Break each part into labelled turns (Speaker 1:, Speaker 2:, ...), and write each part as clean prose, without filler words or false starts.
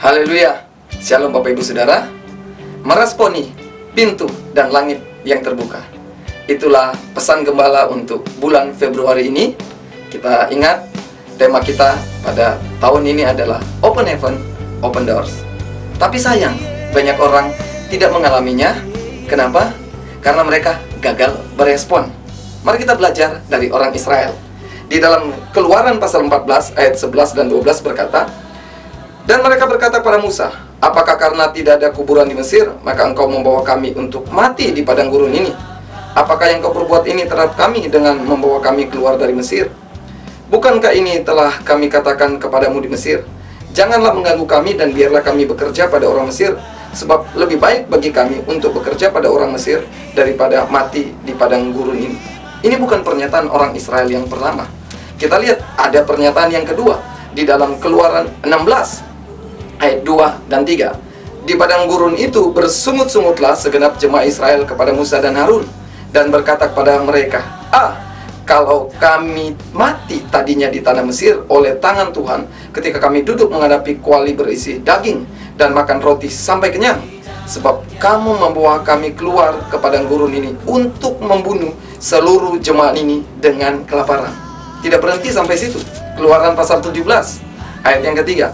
Speaker 1: Haleluya. Shalom Bapak Ibu Saudara. Meresponi pintu dan langit yang terbuka. Itulah pesan gembala untuk bulan Februari ini. Kita ingat tema kita pada tahun ini adalah Open Heaven, Open Doors. Tapi sayang, banyak orang tidak mengalaminya. Kenapa? Karena mereka gagal berespon. Mari kita belajar dari orang Israel. Di dalam Keluaran pasal 14 ayat 11 dan 12 berkata, "Dan mereka berkata kepada Musa, apakah karena tidak ada kuburan di Mesir, maka engkau membawa kami untuk mati di padang gurun ini? Apakah yang kau perbuat ini terhadap kami dengan membawa kami keluar dari Mesir? Bukankah ini telah kami katakan kepadamu di Mesir? Janganlah mengganggu kami dan biarlah kami bekerja pada orang Mesir, sebab lebih baik bagi kami untuk bekerja pada orang Mesir daripada mati di padang gurun ini." Ini bukan pernyataan orang Israel yang pertama. Kita lihat ada pernyataan yang kedua di dalam Keluaran 16 ayat 2 dan 3. Di padang gurun itu bersungut-sungutlah segenap jemaah Israel kepada Musa dan Harun, dan berkata kepada mereka, kalau kami mati tadinya di tanah Mesir oleh tangan Tuhan, ketika kami duduk menghadapi kuali berisi daging dan makan roti sampai kenyang, sebab kamu membawa kami keluar ke padang gurun ini untuk membunuh seluruh jemaah ini dengan kelaparan. Tidak berhenti sampai situ. Keluaran pasal 17 ayat yang ketiga.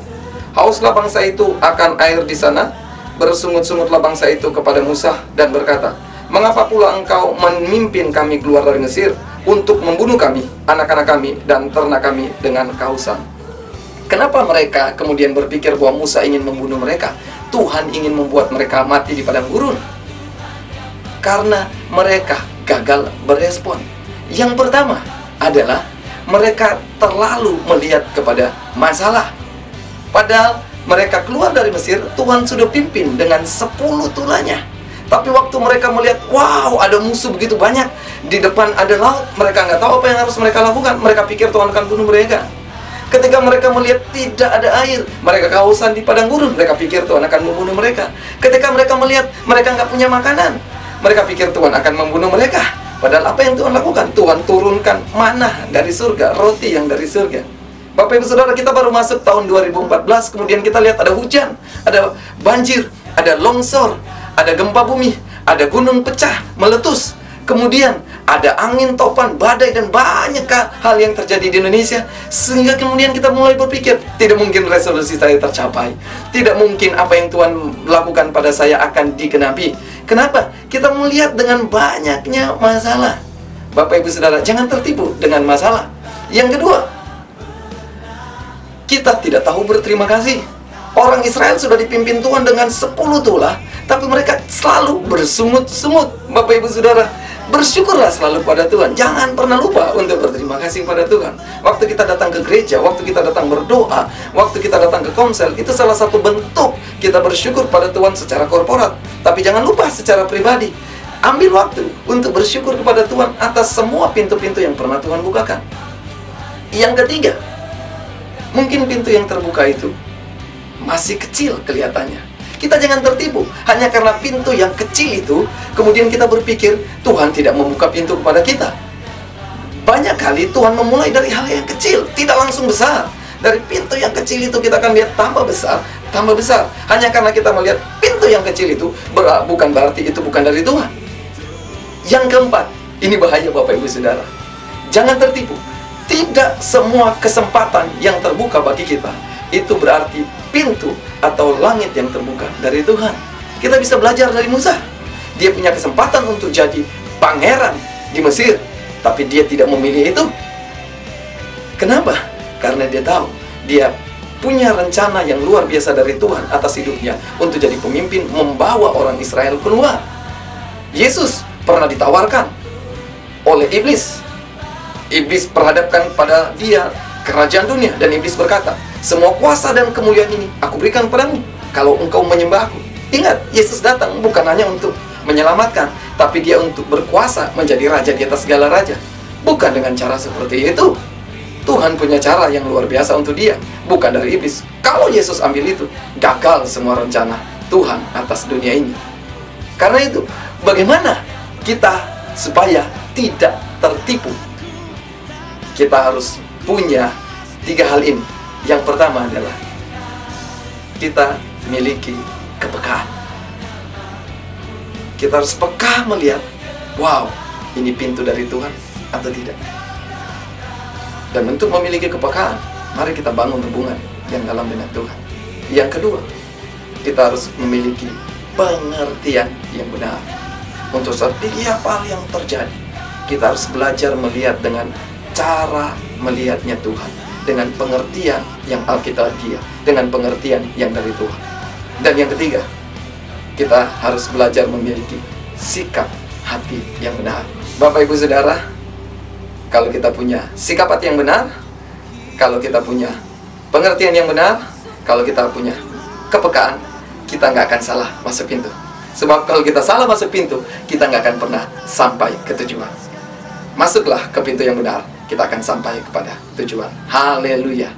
Speaker 1: Hauslah bangsa itu akan air di sana, bersungut-sungutlah bangsa itu kepada Musa dan berkata, mengapa pula engkau memimpin kami keluar dari Mesir untuk membunuh kami, anak-anak kami, dan ternak kami dengan kehausan? Kenapa mereka kemudian berpikir bahwa Musa ingin membunuh mereka? Tuhan ingin membuat mereka mati di padang gurun. Karena mereka gagal berespon. Yang pertama adalah mereka terlalu melihat kepada masalah. Padahal mereka keluar dari Mesir, Tuhan sudah pimpin dengan 10 tulanya. Tapi waktu mereka melihat, wow, ada musuh begitu banyak, di depan ada laut, mereka nggak tahu apa yang harus mereka lakukan. Mereka pikir Tuhan akan bunuh mereka. Ketika mereka melihat tidak ada air, mereka kehausan di padang gurun, mereka pikir Tuhan akan membunuh mereka. Ketika mereka melihat mereka nggak punya makanan, mereka pikir Tuhan akan membunuh mereka. Padahal apa yang Tuhan lakukan? Tuhan turunkan manna dari surga, roti yang dari surga. Bapak Ibu Saudara, kita baru masuk tahun 2014, kemudian kita lihat ada hujan, ada banjir, ada longsor, ada gempa bumi, ada gunung pecah, meletus. Kemudian ada angin topan, badai, dan banyak hal yang terjadi di Indonesia. Sehingga kemudian kita mulai berpikir, tidak mungkin resolusi saya tercapai. Tidak mungkin apa yang Tuhan lakukan pada saya akan digenapi. Kenapa? Kita melihat dengan banyaknya masalah. Bapak Ibu Saudara, jangan tertipu dengan masalah. Yang kedua, kita tidak tahu berterima kasih. Orang Israel sudah dipimpin Tuhan dengan 10 tulah, tapi mereka selalu bersungut-sungut. Bapak Ibu Saudara, bersyukurlah selalu pada Tuhan. Jangan pernah lupa untuk berterima kasih pada Tuhan. Waktu kita datang ke gereja, waktu kita datang berdoa, waktu kita datang ke komsel, itu salah satu bentuk kita bersyukur pada Tuhan secara korporat. Tapi jangan lupa secara pribadi, ambil waktu untuk bersyukur kepada Tuhan atas semua pintu-pintu yang pernah Tuhan bukakan. Yang ketiga, mungkin pintu yang terbuka itu masih kecil kelihatannya. Kita jangan tertipu. Hanya karena pintu yang kecil itu, kemudian kita berpikir Tuhan tidak membuka pintu kepada kita. Banyak kali Tuhan memulai dari hal yang kecil, tidak langsung besar. Dari pintu yang kecil itu kita akan lihat tambah besar, tambah besar. Hanya karena kita melihat pintu yang kecil itu, bukan berarti itu bukan dari Tuhan. Yang keempat, ini bahaya Bapak Ibu Saudara. Jangan tertipu. Tidak semua kesempatan yang terbuka bagi kita itu berarti pintu atau langit yang terbuka dari Tuhan. Kita bisa belajar dari Musa. Dia punya kesempatan untuk jadi pangeran di Mesir, tapi dia tidak memilih itu. Kenapa? Karena dia tahu dia punya rencana yang luar biasa dari Tuhan atas hidupnya untuk jadi pemimpin membawa orang Israel keluar. Yesus pernah ditawarkan oleh iblis. Iblis perhadapkan pada dia kerajaan dunia, dan iblis berkata, semua kuasa dan kemuliaan ini aku berikan padamu kalau engkau menyembah aku. Ingat, Yesus datang bukan hanya untuk menyelamatkan, tapi dia untuk berkuasa menjadi raja di atas segala raja. Bukan dengan cara seperti itu. Tuhan punya cara yang luar biasa untuk dia, bukan dari iblis. Kalau Yesus ambil itu, gagal semua rencana Tuhan atas dunia ini. Karena itu, bagaimana kita supaya tidak tertipu? Kita harus punya 3 hal ini. Yang pertama adalah kita miliki kepekaan. Kita harus peka melihat, wow, ini pintu dari Tuhan atau tidak. Dan untuk memiliki kepekaan, mari kita bangun hubungan yang dalam dengan Tuhan. Yang kedua, kita harus memiliki pengertian yang benar. Untuk setiap hal yang terjadi, kita harus belajar melihat dengan cara melihatnya Tuhan, dengan pengertian yang alkitabiah, dengan pengertian yang dari Tuhan. Dan yang ketiga, kita harus belajar memiliki sikap hati yang benar. Bapak Ibu Saudara, kalau kita punya sikap hati yang benar, kalau kita punya pengertian yang benar, kalau kita punya kepekaan, kita nggak akan salah masuk pintu. Sebab kalau kita salah masuk pintu, kita nggak akan pernah sampai ke tujuan. Masuklah ke pintu yang benar, kita akan sampai kepada tujuan. Haleluya.